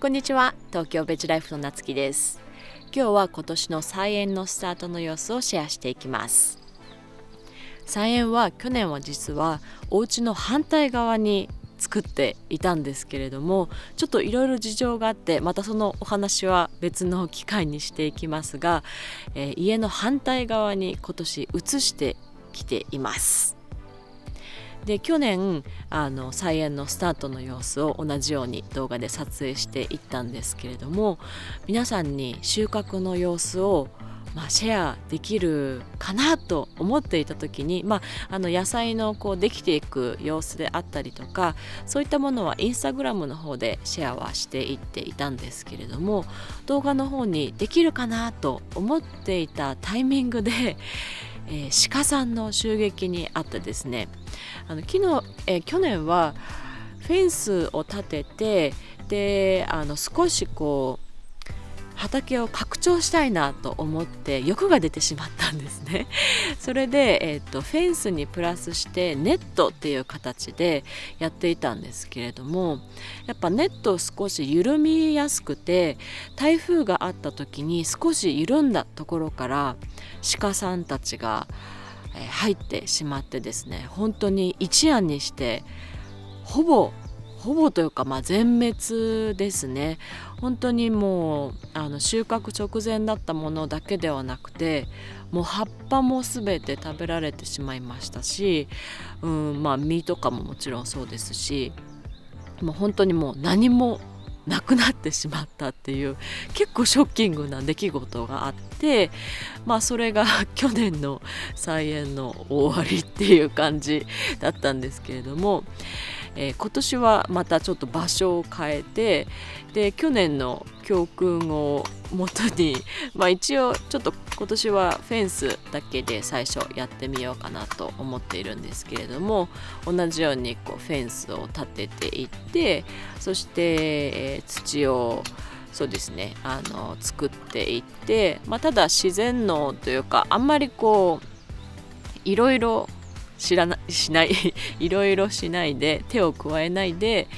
こんにちは、東京ベジライフのなつきです。今日は今年の菜園のスタートの様子をシェアしていきます。菜園は去年は実はお家の反対側に作っていたんですけれども、ちょっといろいろ事情があってまたそのお話は別の機会にしていきますが、家の反対側に今年移してきています。で去年菜園のスタートの様子を同じように動画で撮影していったんですけれども、皆さんに収穫の様子をシェアできるかなと思っていた時に、野菜のできていく様子であったりとか、そういったものはインスタグラムの方でシェアはしていっていたんですけれども、動画の方にできるかなと思っていたタイミングで鹿さんの襲撃にあってですね、去年はフェンスを立てて、で少し畑を拡張したいなと思って欲が出てしまったんですね。それで、フェンスにプラスしてネットっていう形でやっていたんですけれども、やっぱネット少し緩みやすくて、台風があった時に少し緩んだところから鹿さんたちが入ってしまってですね、本当に一夜にしてほぼというか全滅ですね。本当にもう収穫直前だったものだけではなくて、もう葉っぱも全て食べられてしまいましたし、実とかももちろんそうですし、もう本当にもう何もなくなってしまったっていう結構ショッキングな出来事があって、それが去年の菜園の終わりっていう感じだったんですけれども、今年はまたちょっと場所を変えて、で去年の教訓をもとに、一応ちょっと今年はフェンスだけで最初やってみようかなと思っているんですけれども、同じようにフェンスを立てていって、そして、土をそうですね作っていって、ただ自然農というか、あんまりいろいろしないいろいろしないで、手を加えないで、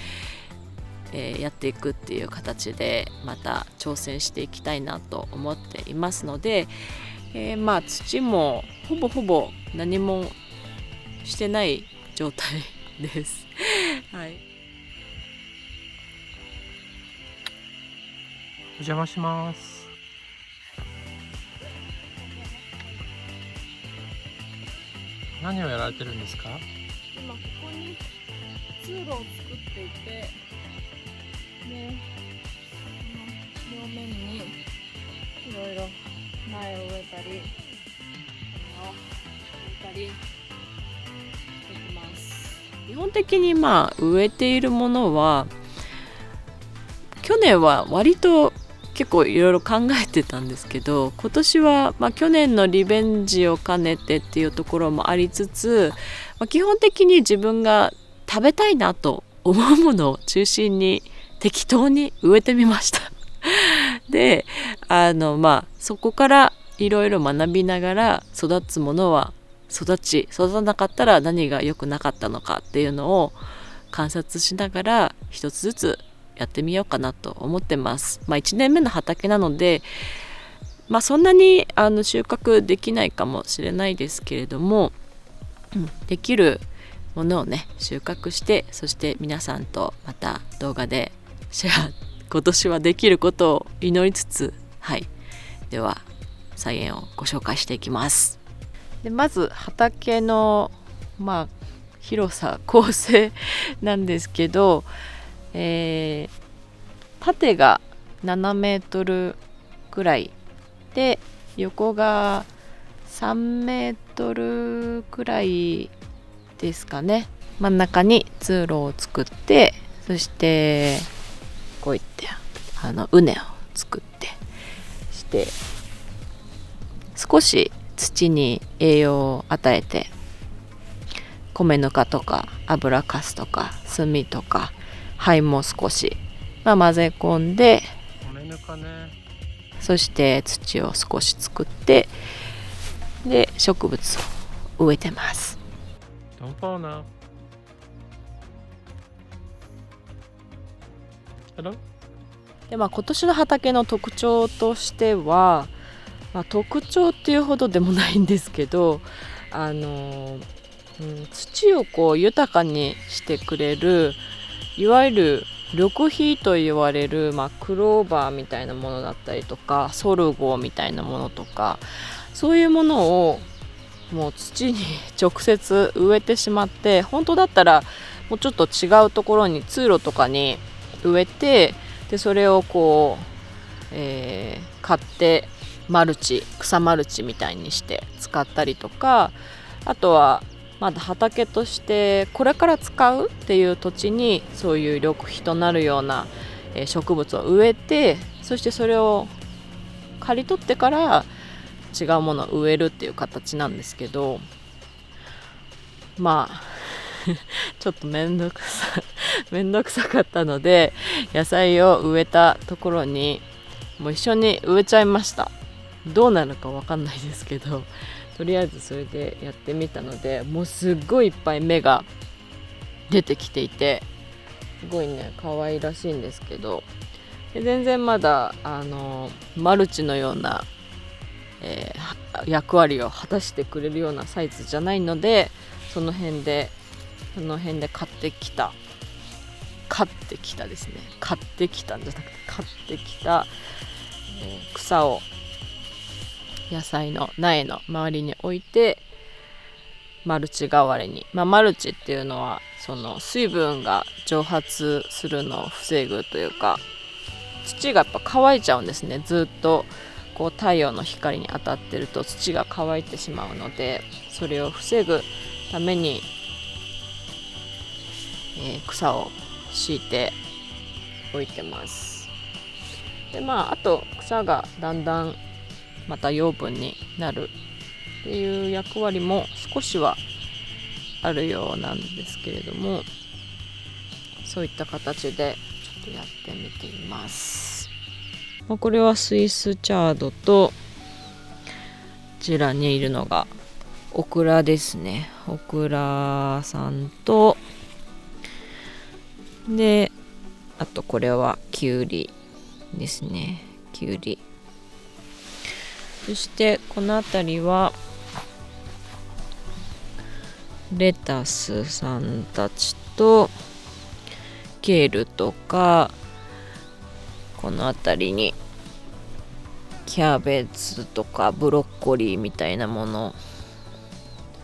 やっていくっていう形でまた挑戦していきたいなと思っていますので、土もほぼ何もしてない状態です。はい、お邪魔します。何をやられてるんですか？今ここに通路を作っていて、で両面にいろいろ苗を植えたり花を植えたりしていきます。基本的に植えているものは、去年は割と結構いろいろ考えてたんですけど、今年は去年のリベンジを兼ねてっていうところもありつつ、基本的に自分が食べたいなと思うものを中心に適当に植えてみました。でそこからいろいろ学びながら、育つものは育たなかったら何が良くなかったのかっていうのを観察しながら一つずつやってみようかなと思ってます。1年目の畑なので、そんなに収穫できないかもしれないですけれども、できるものをね収穫して、そして皆さんとまた動画でシェア今年はできることを祈りつつ、では菜園をご紹介していきます。でまず畑の広さ構成なんですけど、縦が7メートルくらいで、横が3メートルくらいですかね。真ん中に通路を作って、そしてこういって畝を作ってして、少し土に栄養を与えて、米ぬかとか油かすとか炭とか灰も少し、混ぜ込んで、米ぬかね。そして土を少し作って、で植物を植えてます。Don't fall now. Hello? で、今年の畑の特徴としては、特徴っていうほどでもないんですけど、土をこう豊かにしてくれる、いわゆる緑肥と言われる、クローバーみたいなものだったりとか、ソルゴみたいなものとか、そういうものをもう土に直接植えてしまって、本当だったらもうちょっと違うところに通路とかに植えて、でそれをこう、買って草マルチみたいにして使ったりとか、あとはまだ畑としてこれから使うっていう土地にそういう緑肥となるような植物を植えて、そしてそれを刈り取ってから違うものを植えるっていう形なんですけど、ちょっとめんどくさかったので、野菜を植えたところにもう一緒に植えちゃいました。どうなるかわかんないですけど、とりあえずそれでやってみたので、もうすっごいいっぱい芽が出てきていて、すごいね可愛らしいんですけど、全然まだマルチのような、役割を果たしてくれるようなサイズじゃないので、その辺で買ってきたですね。買ってきたんじゃなくて買ってきた、草を野菜の苗の周りに置いて、マルチ代わりに、マルチっていうのはその水分が蒸発するのを防ぐというか、土がやっぱ乾いちゃうんですね。ずっとこう太陽の光に当たってると土が乾いてしまうので、それを防ぐために、草を敷いておいてます。であと草がだんだんまた養分になるっていう役割も少しはあるようなんですけれども、そういった形でちょっとやってみています。これはスイスチャードと、こちらにいるのがオクラですね。オクラさんと、であとこれはキュウリですね。キュウリ。そしてこの辺りはレタスさんたちとケールとか、この辺りにキャベツとかブロッコリーみたいなもの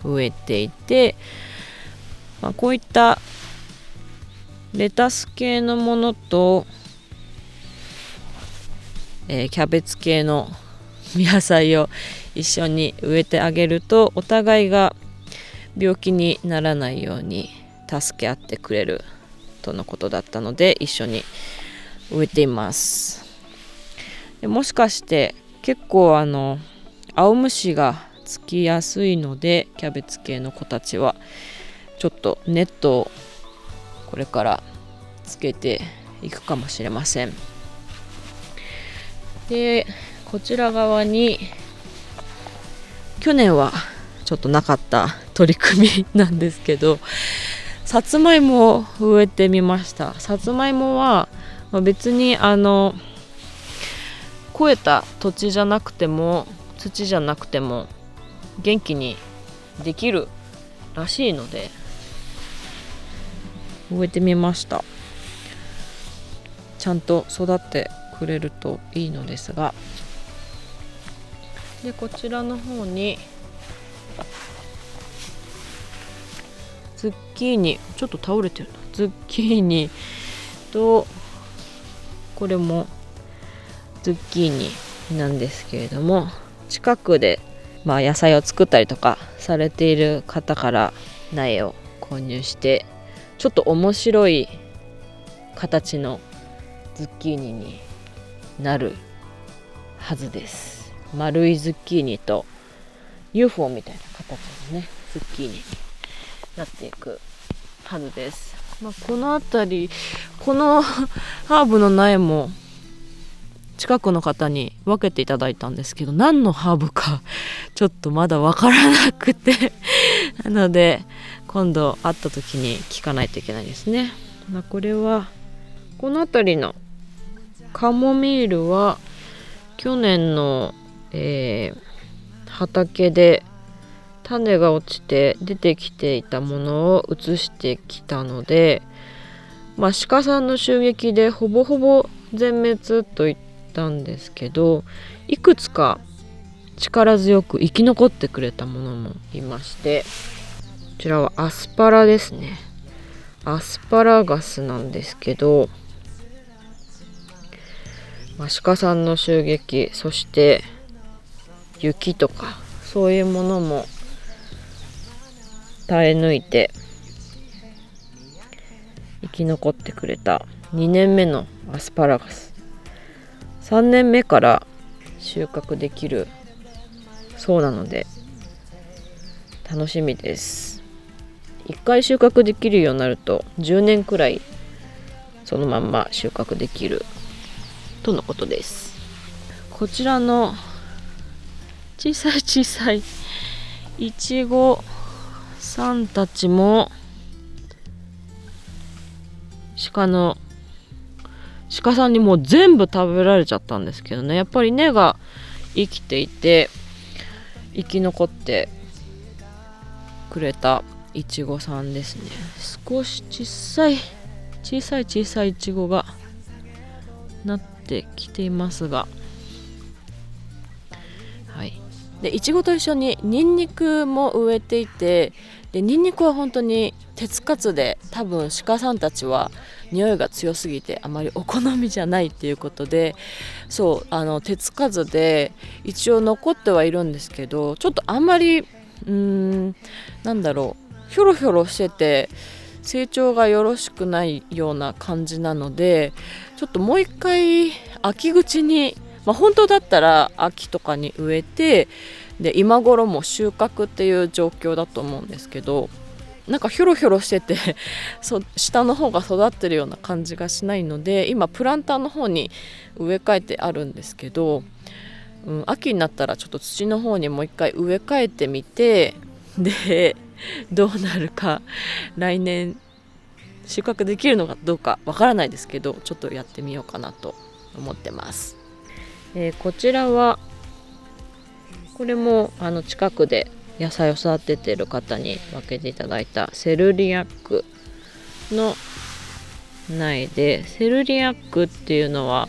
を植えていて、こういったレタス系のものと、キャベツ系の野菜を一緒に植えてあげると、お互いが病気にならないように助け合ってくれるとのことだったので、一緒に植えています。でもしかして結構青虫がつきやすいので、キャベツ系の子たちはちょっとネットをこれからつけていくかもしれません。でこちら側に去年はちょっとなかった取り組みなんですけど、さつまいもを植えてみました。さつまいもは別に肥えた土地じゃなくても土じゃなくても元気にできるらしいので植えてみました。ちゃんと育ってくれるといいのですが、でこちらの方にズッキーニ、ちょっと倒れてるな、ズッキーニと、これもズッキーニなんですけれども、近くで野菜を作ったりとかされている方から苗を購入して、ちょっと面白い形のズッキーニになるはずです。丸いズッキーニと UFO みたいな形のねズッキーニになっていくはずです。この辺り、このハーブの苗も近くの方に分けていただいたんですけど、何のハーブかちょっとまだ分からなくてなので今度会った時に聞かないといけないですね。これはこの辺りのカモミールは去年の、畑で種が落ちて出てきていたものを移してきたので、鹿さんの襲撃でほぼほぼ全滅と言ったんですけど、いくつか力強く生き残ってくれたものもいまして、こちらはアスパラですね。アスパラガスなんですけど、鹿さんの襲撃、そして雪とかそういうものも耐え抜いて生き残ってくれた2年目のアスパラガス、3年目から収穫できるそうなので楽しみです。1回収穫できるようになると10年くらいそのまんま収穫できるとのことです。こちらの小さいいちごさんたちも鹿さんにもう全部食べられちゃったんですけどね、やっぱり根が生きていて生き残ってくれたいちごさんですね。少し小さいいちごがなってきていますが、はい。でいちごと一緒にニンニクも植えていて、でニンニクは本当に手つかずで、多分鹿さんたちは匂いが強すぎてあまりお好みじゃないっていうことで、そう手つかずで一応残ってはいるんですけど、ちょっとあんまりなんだろう、ひょろひょろしてて成長がよろしくないような感じなので、ちょっともう一回秋口に、本当だったら秋とかに植えて、で今頃も収穫っていう状況だと思うんですけど、なんかひょろひょろしてて下の方が育ってるような感じがしないので、今プランターの方に植え替えてあるんですけど、秋になったらちょっと土の方にもう一回植え替えてみて、でどうなるか、来年収穫できるのかどうかわからないですけど、ちょっとやってみようかなと思ってます。こちらはこれも近くで野菜を育てている方に分けていただいたセルリアックの苗で、セルリアックっていうのは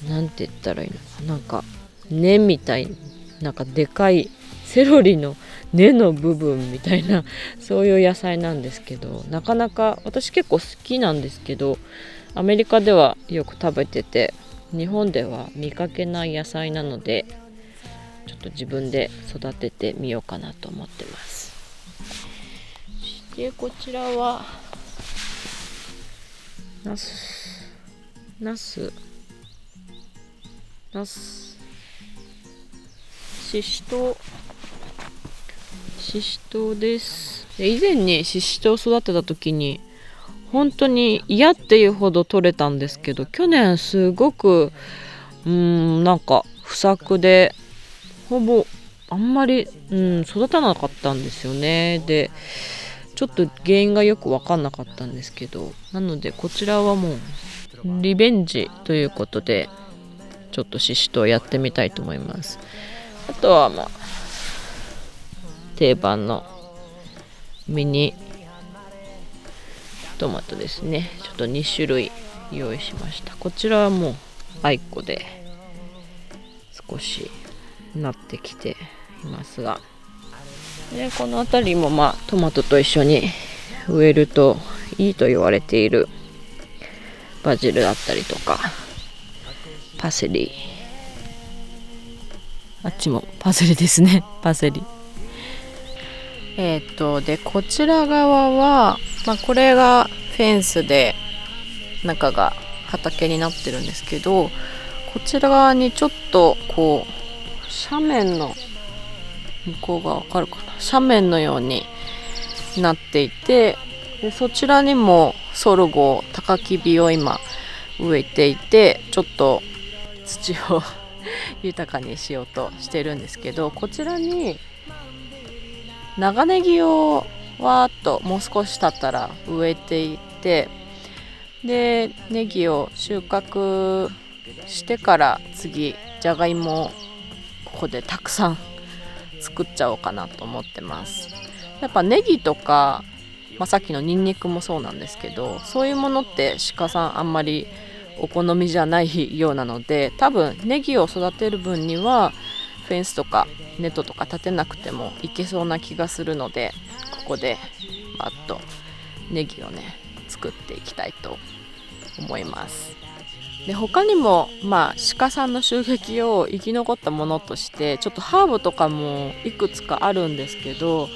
なんて言ったらいいのかな、なんか根みたい、なんかでかいセロリの根の部分みたいなそういう野菜なんですけど、なかなか私結構好きなんですけど、アメリカではよく食べてて日本では見かけない野菜なので、ちょっと自分で育ててみようかなと思ってます。でこちらはナスししとうです。以前にししとうを育てた時に本当に嫌っていうほど取れたんですけど、去年すごくなんか不作でほぼあんまり、育たなかったんですよね。でちょっと原因がよく分かんなかったんですけど、なのでこちらはもうリベンジということでちょっとししとうやってみたいと思います。あとは定番のミニトマトですね。ちょっと2種類用意しました。こちらはもうあいこで少しなってきていますが、でこの辺りもトマトと一緒に植えるといいと言われているバジルだったりとかパセリ、あっちもパセリですね、パセリ。でこちら側は、これがフェンスで中が畑になってるんですけど、こちら側にちょっとこう斜面の向こうがわかるかな、斜面のようになっていて、でそちらにもソルゴ、タカキビを今植えていて、ちょっと土を豊かにしようとしてるんですけど、こちらに長ネギをわーっともう少し経ったら植えていて、でネギを収穫してから次じゃがいもをここでたくさん作っちゃおうかなと思ってます。やっぱネギとか、さっきのニンニクもそうなんですけど、そういうものって鹿さんあんまりお好みじゃないようなので、多分ネギを育てる分にはフェンスとかネットとか立てなくてもいけそうな気がするので、ここでバッとネギをね作っていきたいと思います。で他にも鹿さんの襲撃を生き残ったものとしてちょっとハーブとかもいくつかあるんですけど、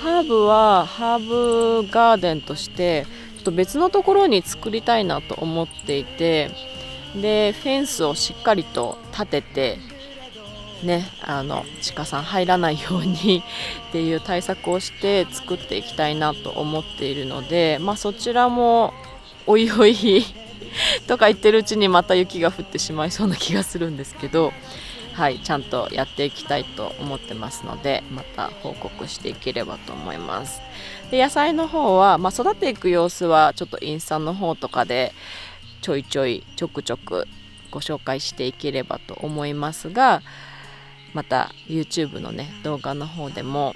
ハーブはハーブガーデンとしてちょっと別のところに作りたいなと思っていて、でフェンスをしっかりと立ててね、鹿さん入らないようにっていう対策をして作っていきたいなと思っているので、そちらもおいおいとか言ってるうちにまた雪が降ってしまいそうな気がするんですけど、ちゃんとやっていきたいと思ってますので、また報告していければと思います。で野菜の方は、育っていく様子はちょっとインスタの方とかでちょくちょくご紹介していければと思いますが、また YouTube のね動画の方でも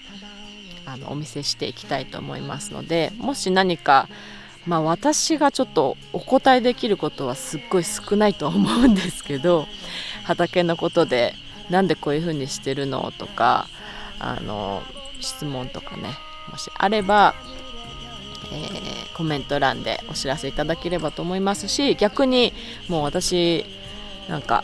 お見せしていきたいと思いますので、もし何か私がちょっとお答えできることはすっごい少ないと思うんですけど、畑のことでなんでこういう風にしてるのとか質問とかねもしあれば、コメント欄でお知らせいただければと思いますし、逆にもう私なんか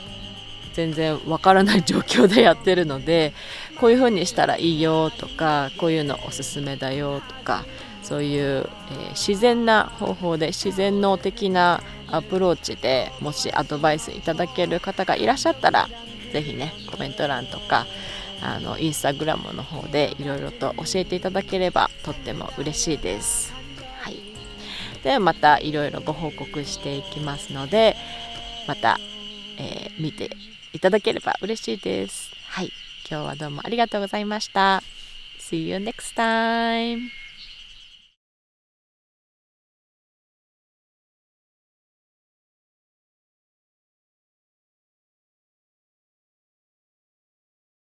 全然わからない状況でやってるので、こういう風にしたらいいよとかこういうのおすすめだよとか、そういう、自然な方法で自然農的なアプローチでもしアドバイスいただける方がいらっしゃったらぜひねコメント欄とかインスタグラムの方でいろいろと教えていただければとっても嬉しいです。でまたいろいろご報告していきますので、また、見ていただければ嬉しいです。今日はどうもありがとうございました。See you next time.